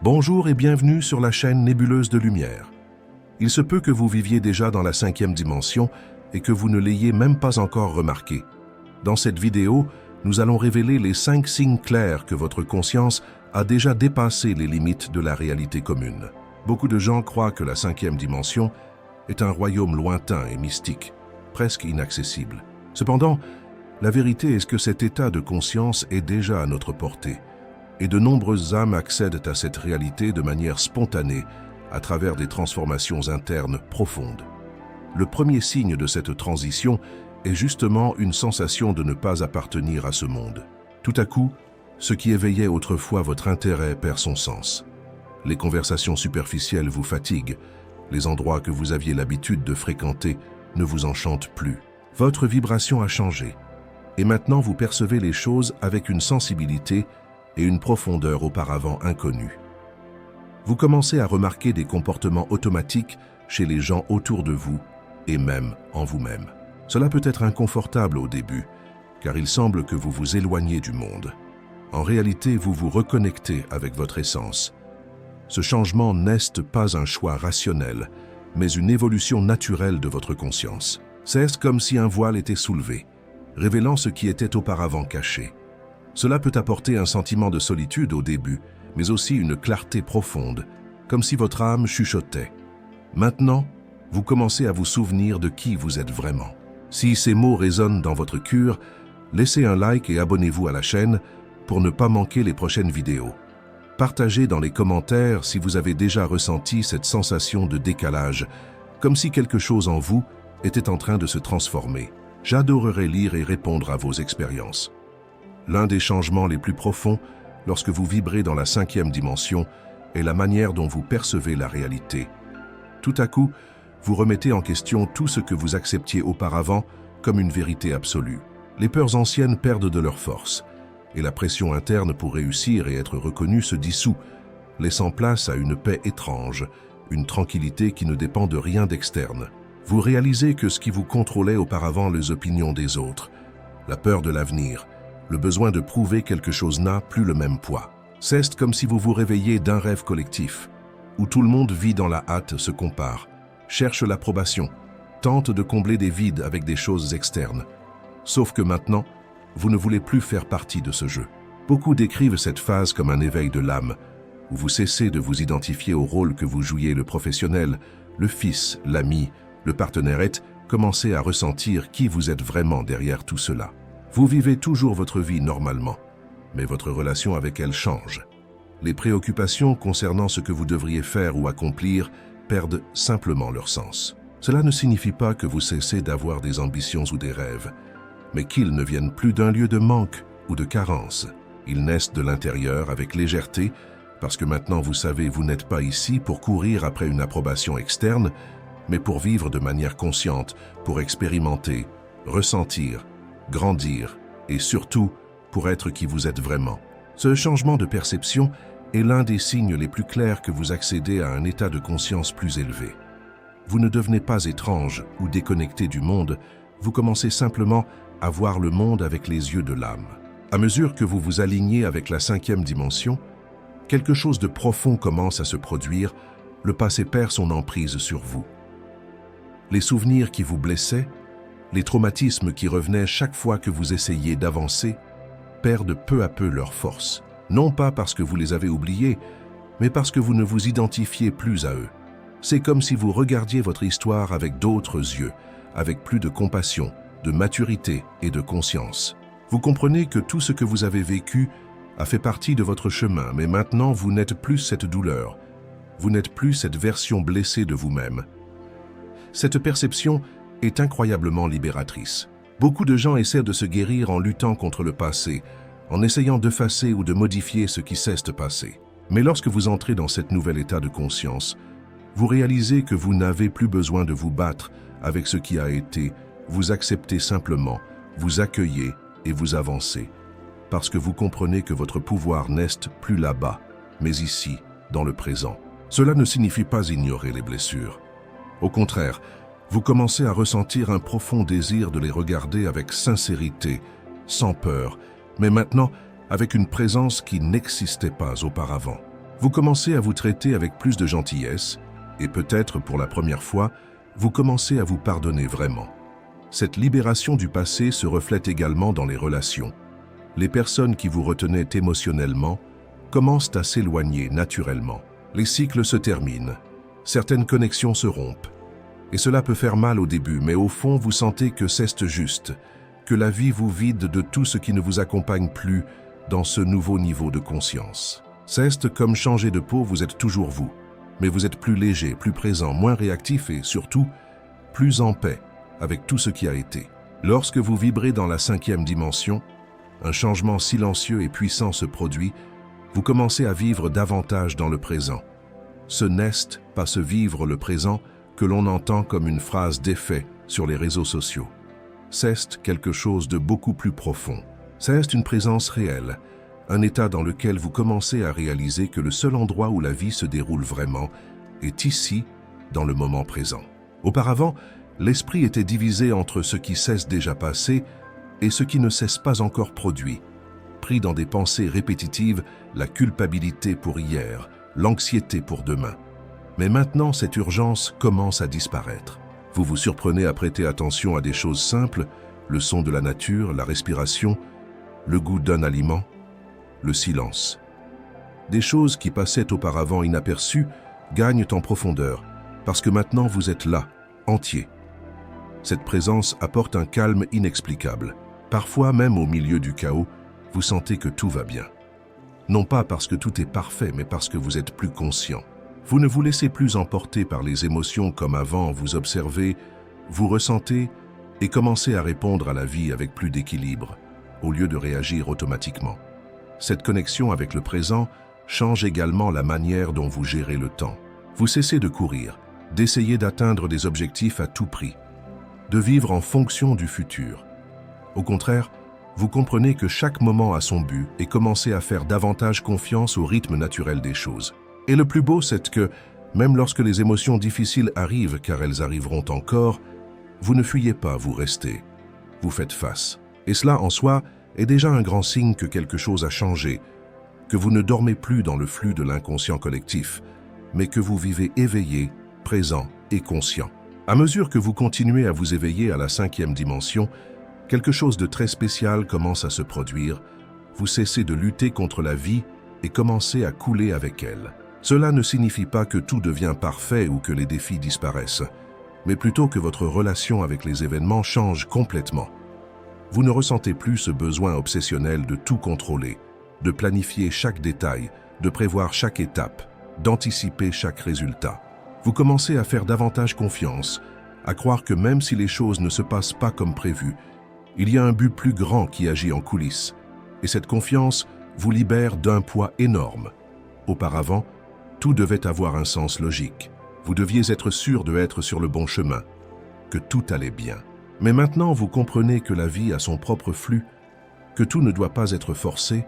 Bonjour et bienvenue sur la chaîne Nébuleuse de Lumière. Il se peut que vous viviez déjà dans la 5e dimension et que vous ne l'ayez même pas encore remarqué. Dans cette vidéo, nous allons révéler les 5 signes clairs que votre conscience a déjà dépassé les limites de la réalité commune. Beaucoup de gens croient que la 5e dimension est un royaume lointain et mystique, presque inaccessible. Cependant, la vérité est que cet état de conscience est déjà à notre portée. Et de nombreuses âmes accèdent à cette réalité de manière spontanée à travers des transformations internes profondes. Le premier signe de cette transition est justement une sensation de ne pas appartenir à ce monde. Tout à coup, ce qui éveillait autrefois votre intérêt perd son sens. Les conversations superficielles vous fatiguent, les endroits que vous aviez l'habitude de fréquenter ne vous enchantent plus. Votre vibration a changé, et maintenant vous percevez les choses avec une sensibilité et une profondeur auparavant inconnue. Vous commencez à remarquer des comportements automatiques chez les gens autour de vous et même en vous-même. Cela peut être inconfortable au début, car il semble que vous vous éloignez du monde. En réalité, vous vous reconnectez avec votre essence. Ce changement n'est pas un choix rationnel, mais une évolution naturelle de votre conscience. C'est comme si un voile était soulevé, révélant ce qui était auparavant caché. Cela peut apporter un sentiment de solitude au début, mais aussi une clarté profonde, comme si votre âme chuchotait. Maintenant, vous commencez à vous souvenir de qui vous êtes vraiment. Si ces mots résonnent dans votre cœur, laissez un like et abonnez-vous à la chaîne pour ne pas manquer les prochaines vidéos. Partagez dans les commentaires si vous avez déjà ressenti cette sensation de décalage, comme si quelque chose en vous était en train de se transformer. J'adorerais lire et répondre à vos expériences. L'un des changements les plus profonds, lorsque vous vibrez dans la 5e dimension, est la manière dont vous percevez la réalité. Tout à coup, vous remettez en question tout ce que vous acceptiez auparavant comme une vérité absolue. Les peurs anciennes perdent de leur force, et la pression interne pour réussir et être reconnu se dissout, laissant place à une paix étrange, une tranquillité qui ne dépend de rien d'externe. Vous réalisez que ce qui vous contrôlait auparavant les opinions des autres, la peur de l'avenir, le besoin de prouver quelque chose n'a plus le même poids. C'est comme si vous vous réveillez d'un rêve collectif, où tout le monde vit dans la hâte, se compare, cherche l'approbation, tente de combler des vides avec des choses externes. Sauf que maintenant, vous ne voulez plus faire partie de ce jeu. Beaucoup décrivent cette phase comme un éveil de l'âme, où vous cessez de vous identifier au rôle que vous jouiez le professionnel, le fils, l'ami, le partenaire et commencez à ressentir qui vous êtes vraiment derrière tout cela. Vous vivez toujours votre vie normalement, mais votre relation avec elle change. Les préoccupations concernant ce que vous devriez faire ou accomplir perdent simplement leur sens. Cela ne signifie pas que vous cessez d'avoir des ambitions ou des rêves, mais qu'ils ne viennent plus d'un lieu de manque ou de carence. Ils naissent de l'intérieur avec légèreté, parce que maintenant vous savez, vous n'êtes pas ici pour courir après une approbation externe, mais pour vivre de manière consciente, pour expérimenter, ressentir, grandir et surtout pour être qui vous êtes vraiment. Ce changement de perception est l'un des signes les plus clairs que vous accédez à un état de conscience plus élevé. Vous ne devenez pas étrange ou déconnecté du monde, vous commencez simplement à voir le monde avec les yeux de l'âme. À mesure que vous vous alignez avec la 5e dimension, quelque chose de profond commence à se produire, le passé perd son emprise sur vous. Les souvenirs qui vous blessaient, les traumatismes qui revenaient chaque fois que vous essayez d'avancer perdent peu à peu leur force. Non pas parce que vous les avez oubliés, mais parce que vous ne vous identifiez plus à eux. C'est comme si vous regardiez votre histoire avec d'autres yeux, avec plus de compassion, de maturité et de conscience. Vous comprenez que tout ce que vous avez vécu a fait partie de votre chemin, mais maintenant vous n'êtes plus cette douleur. Vous n'êtes plus cette version blessée de vous-même. Cette perception est incroyablement libératrice. Beaucoup de gens essaient de se guérir en luttant contre le passé, en essayant d'effacer ou de modifier ce qui s'est passé. Mais lorsque vous entrez dans cet nouvel état de conscience, vous réalisez que vous n'avez plus besoin de vous battre avec ce qui a été, vous acceptez simplement, vous accueillez et vous avancez, parce que vous comprenez que votre pouvoir n'est plus là-bas, mais ici, dans le présent. Cela ne signifie pas ignorer les blessures. Au contraire, vous commencez à ressentir un profond désir de les regarder avec sincérité, sans peur, mais maintenant avec une présence qui n'existait pas auparavant. Vous commencez à vous traiter avec plus de gentillesse et peut-être pour la première fois, vous commencez à vous pardonner vraiment. Cette libération du passé se reflète également dans les relations. Les personnes qui vous retenaient émotionnellement commencent à s'éloigner naturellement. Les cycles se terminent, certaines connexions se rompent. Et cela peut faire mal au début, mais au fond, vous sentez que c'est juste, que la vie vous vide de tout ce qui ne vous accompagne plus dans ce nouveau niveau de conscience. C'est comme changer de peau, vous êtes toujours vous, mais vous êtes plus léger, plus présent, moins réactif et surtout, plus en paix avec tout ce qui a été. Lorsque vous vibrez dans la 5e dimension, un changement silencieux et puissant se produit, vous commencez à vivre davantage dans le présent. Ce n'est pas se vivre le présent que l'on entend comme une phrase d'effet sur les réseaux sociaux. C'est quelque chose de beaucoup plus profond. C'est une présence réelle, un état dans lequel vous commencez à réaliser que le seul endroit où la vie se déroule vraiment est ici, dans le moment présent. Auparavant, l'esprit était divisé entre ce qui cesse déjà passé et ce qui ne cesse pas encore produit. Pris dans des pensées répétitives, la culpabilité pour hier, l'anxiété pour demain. Mais maintenant, cette urgence commence à disparaître. Vous vous surprenez à prêter attention à des choses simples, le son de la nature, la respiration, le goût d'un aliment, le silence. Des choses qui passaient auparavant inaperçues gagnent en profondeur, parce que maintenant vous êtes là, entier. Cette présence apporte un calme inexplicable. Parfois, même au milieu du chaos, vous sentez que tout va bien. Non pas parce que tout est parfait, mais parce que vous êtes plus conscient. Vous ne vous laissez plus emporter par les émotions comme avant, vous observez, vous ressentez et commencez à répondre à la vie avec plus d'équilibre, au lieu de réagir automatiquement. Cette connexion avec le présent change également la manière dont vous gérez le temps. Vous cessez de courir, d'essayer d'atteindre des objectifs à tout prix, de vivre en fonction du futur. Au contraire, vous comprenez que chaque moment a son but et commencez à faire davantage confiance au rythme naturel des choses. Et le plus beau, c'est que, même lorsque les émotions difficiles arrivent, car elles arriveront encore, vous ne fuyez pas, vous restez. Vous faites face. Et cela, en soi, est déjà un grand signe que quelque chose a changé, que vous ne dormez plus dans le flux de l'inconscient collectif, mais que vous vivez éveillé, présent et conscient. À mesure que vous continuez à vous éveiller à la 5e dimension, quelque chose de très spécial commence à se produire. Vous cessez de lutter contre la vie et commencez à couler avec elle. Cela ne signifie pas que tout devient parfait ou que les défis disparaissent, mais plutôt que votre relation avec les événements change complètement. Vous ne ressentez plus ce besoin obsessionnel de tout contrôler, de planifier chaque détail, de prévoir chaque étape, d'anticiper chaque résultat. Vous commencez à faire davantage confiance, à croire que même si les choses ne se passent pas comme prévu, il y a un but plus grand qui agit en coulisses, et cette confiance vous libère d'un poids énorme. Auparavant, tout devait avoir un sens logique. Vous deviez être sûr d'être sur le bon chemin, que tout allait bien. Mais maintenant, vous comprenez que la vie a son propre flux, que tout ne doit pas être forcé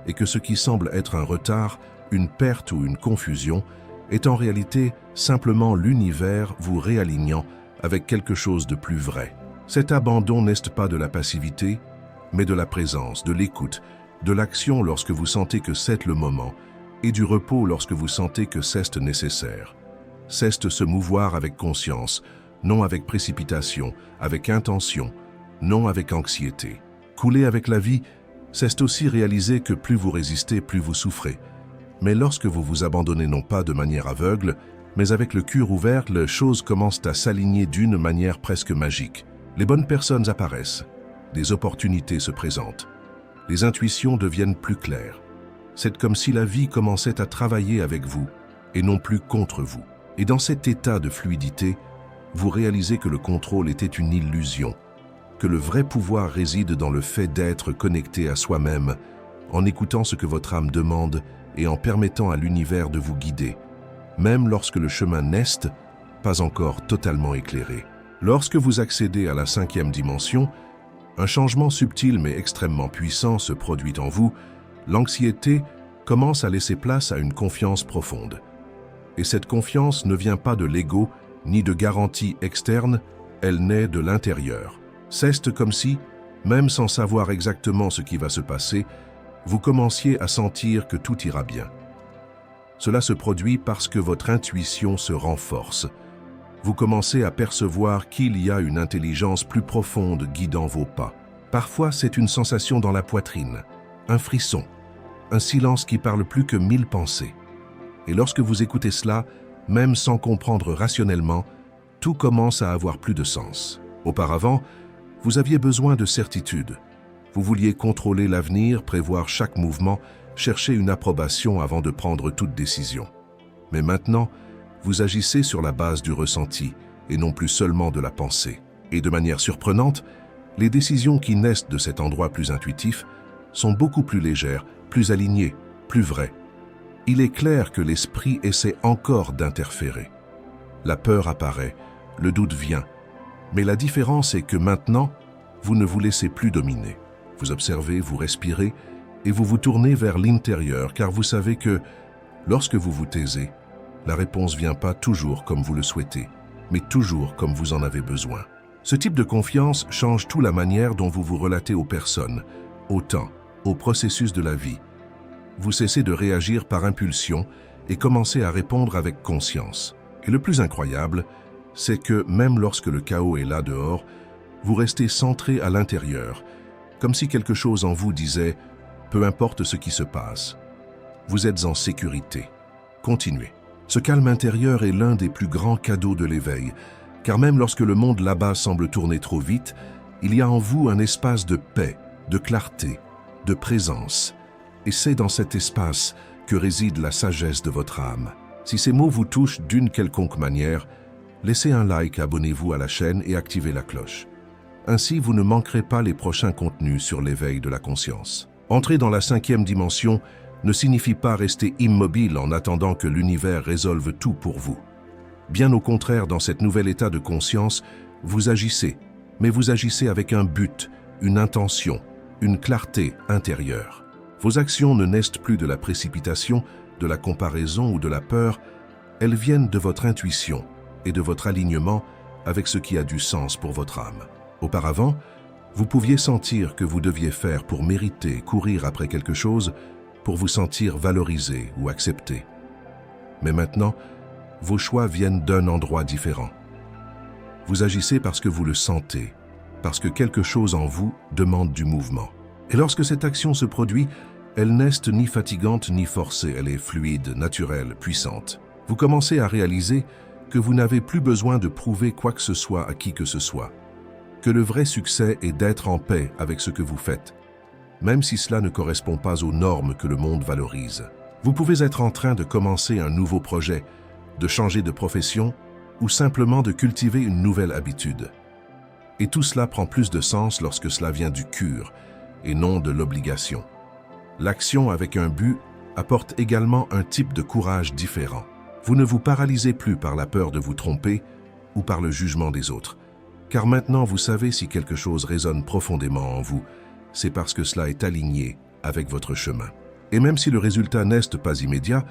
et que ce qui semble être un retard, une perte ou une confusion est en réalité simplement l'univers vous réalignant avec quelque chose de plus vrai. Cet abandon n'est pas de la passivité, mais de la présence, de l'écoute, de l'action lorsque vous sentez que c'est le moment et du repos lorsque vous sentez que c'est nécessaire. C'est se mouvoir avec conscience, non avec précipitation, avec intention, non avec anxiété. Couler avec la vie, c'est aussi réaliser que plus vous résistez, plus vous souffrez. Mais lorsque vous vous abandonnez non pas de manière aveugle, mais avec le cœur ouvert, les choses commencent à s'aligner d'une manière presque magique. Les bonnes personnes apparaissent, des opportunités se présentent, les intuitions deviennent plus claires. C'est comme si la vie commençait à travailler avec vous et non plus contre vous. Et dans cet état de fluidité, vous réalisez que le contrôle était une illusion, que le vrai pouvoir réside dans le fait d'être connecté à soi-même, en écoutant ce que votre âme demande et en permettant à l'univers de vous guider, même lorsque le chemin n'est pas encore totalement éclairé. Lorsque vous accédez à la 5e dimension, un changement subtil mais extrêmement puissant se produit en vous. L'anxiété commence à laisser place à une confiance profonde. Et cette confiance ne vient pas de l'ego ni de garanties externes, elle naît de l'intérieur. C'est comme si, même sans savoir exactement ce qui va se passer, vous commenciez à sentir que tout ira bien. Cela se produit parce que votre intuition se renforce. Vous commencez à percevoir qu'il y a une intelligence plus profonde guidant vos pas. Parfois, c'est une sensation dans la poitrine, un frisson, un silence qui parle plus que 1000 pensées. Et lorsque vous écoutez cela, même sans comprendre rationnellement, tout commence à avoir plus de sens. Auparavant, vous aviez besoin de certitude. Vous vouliez contrôler l'avenir, prévoir chaque mouvement, chercher une approbation avant de prendre toute décision. Mais maintenant, vous agissez sur la base du ressenti et non plus seulement de la pensée. Et de manière surprenante, les décisions qui naissent de cet endroit plus intuitif sont beaucoup plus légères, plus alignées, plus vraies. Il est clair que l'esprit essaie encore d'interférer. La peur apparaît, le doute vient. Mais la différence est que maintenant, vous ne vous laissez plus dominer. Vous observez, vous respirez et vous vous tournez vers l'intérieur car vous savez que, lorsque vous vous taisez, la réponse vient pas toujours comme vous le souhaitez, mais toujours comme vous en avez besoin. Ce type de confiance change tout la manière dont vous vous relatez aux personnes, au temps, au processus de la vie. Vous cessez de réagir par impulsion et commencez à répondre avec conscience. Et le plus incroyable, c'est que même lorsque le chaos est là dehors, vous restez centré à l'intérieur, comme si quelque chose en vous disait « peu importe ce qui se passe, vous êtes en sécurité, continuez ». Ce calme intérieur est l'un des plus grands cadeaux de l'éveil, car même lorsque le monde là-bas semble tourner trop vite, il y a en vous un espace de paix, de clarté, de présence. Et c'est dans cet espace que réside la sagesse de votre âme. Si ces mots vous touchent d'une quelconque manière, laissez un like, abonnez-vous à la chaîne et activez la cloche. Ainsi, vous ne manquerez pas les prochains contenus sur l'éveil de la conscience. Entrer dans la 5e dimension ne signifie pas rester immobile en attendant que l'univers résolve tout pour vous. Bien au contraire, dans cet nouvel état de conscience, vous agissez, mais vous agissez avec un but, une intention, une clarté intérieure. Vos actions ne naissent plus de la précipitation, de la comparaison ou de la peur, elles viennent de votre intuition et de votre alignement avec ce qui a du sens pour votre âme. Auparavant, vous pouviez sentir que vous deviez faire pour mériter, courir après quelque chose, pour vous sentir valorisé ou accepté. Mais maintenant, vos choix viennent d'un endroit différent. Vous agissez parce que vous le sentez, parce que quelque chose en vous demande du mouvement. Et lorsque cette action se produit, elle n'est ni fatigante ni forcée, elle est fluide, naturelle, puissante. Vous commencez à réaliser que vous n'avez plus besoin de prouver quoi que ce soit à qui que ce soit, que le vrai succès est d'être en paix avec ce que vous faites, même si cela ne correspond pas aux normes que le monde valorise. Vous pouvez être en train de commencer un nouveau projet, de changer de profession ou simplement de cultiver une nouvelle habitude. Et tout cela prend plus de sens lorsque cela vient du cœur et non de l'obligation. L'action avec un but apporte également un type de courage différent. Vous ne vous paralysez plus par la peur de vous tromper ou par le jugement des autres, car maintenant vous savez si quelque chose résonne profondément en vous, c'est parce que cela est aligné avec votre chemin. Et même si le résultat n'est pas immédiat,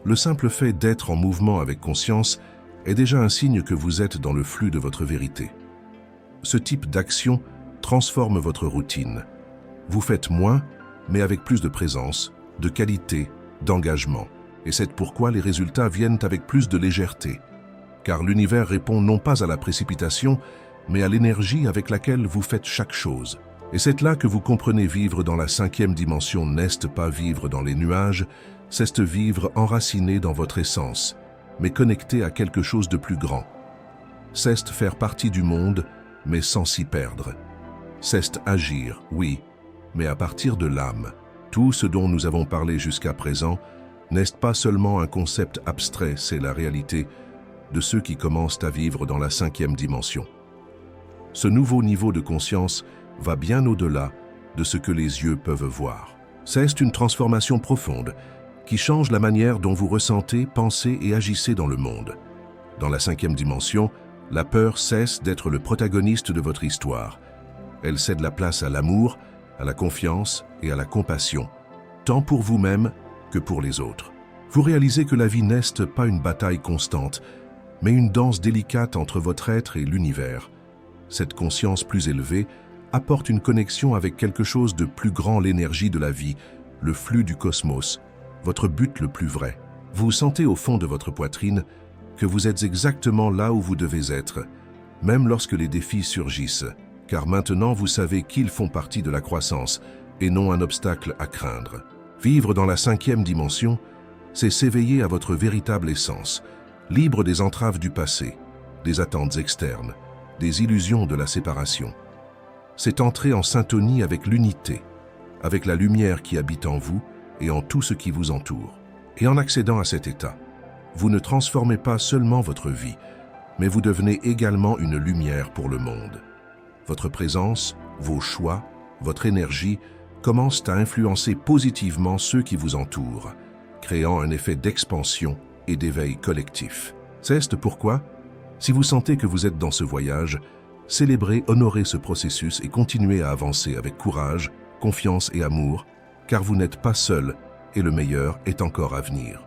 le simple fait d'être en mouvement avec conscience est déjà un signe que vous êtes dans le flux de votre vérité. Ce type d'action transforme votre routine. Vous faites moins, mais avec plus de présence, de qualité, d'engagement. Et c'est pourquoi les résultats viennent avec plus de légèreté. Car l'univers répond non pas à la précipitation, mais à l'énergie avec laquelle vous faites chaque chose. Et c'est là que vous comprenez vivre dans la 5e dimension n'est pas vivre dans les nuages, c'est vivre enraciné dans votre essence, mais connecté à quelque chose de plus grand. C'est faire partie du monde, mais sans s'y perdre. C'est agir, oui, mais à partir de l'âme. Tout ce dont nous avons parlé jusqu'à présent n'est pas seulement un concept abstrait, c'est la réalité de ceux qui commencent à vivre dans la 5e dimension. Ce nouveau niveau de conscience va bien au-delà de ce que les yeux peuvent voir. C'est une transformation profonde qui change la manière dont vous ressentez, pensez et agissez dans le monde. Dans la 5e dimension, la peur cesse d'être le protagoniste de votre histoire. Elle cède la place à l'amour, à la confiance et à la compassion, tant pour vous-même que pour les autres. Vous réalisez que la vie n'est pas une bataille constante, mais une danse délicate entre votre être et l'univers. Cette conscience plus élevée apporte une connexion avec quelque chose de plus grand, l'énergie de la vie, le flux du cosmos, votre but le plus vrai. Vous sentez au fond de votre poitrine que vous êtes exactement là où vous devez être, même lorsque les défis surgissent, car maintenant vous savez qu'ils font partie de la croissance et non un obstacle à craindre. Vivre dans la 5e dimension, c'est s'éveiller à votre véritable essence, libre des entraves du passé, des attentes externes, des illusions de la séparation. C'est entrer en syntonie avec l'unité, avec la lumière qui habite en vous et en tout ce qui vous entoure. Et en accédant à cet état, vous ne transformez pas seulement votre vie, mais vous devenez également une lumière pour le monde. Votre présence, vos choix, votre énergie commencent à influencer positivement ceux qui vous entourent, créant un effet d'expansion et d'éveil collectif. C'est pourquoi, si vous sentez que vous êtes dans ce voyage, célébrez, honorez ce processus et continuez à avancer avec courage, confiance et amour, car vous n'êtes pas seul et le meilleur est encore à venir.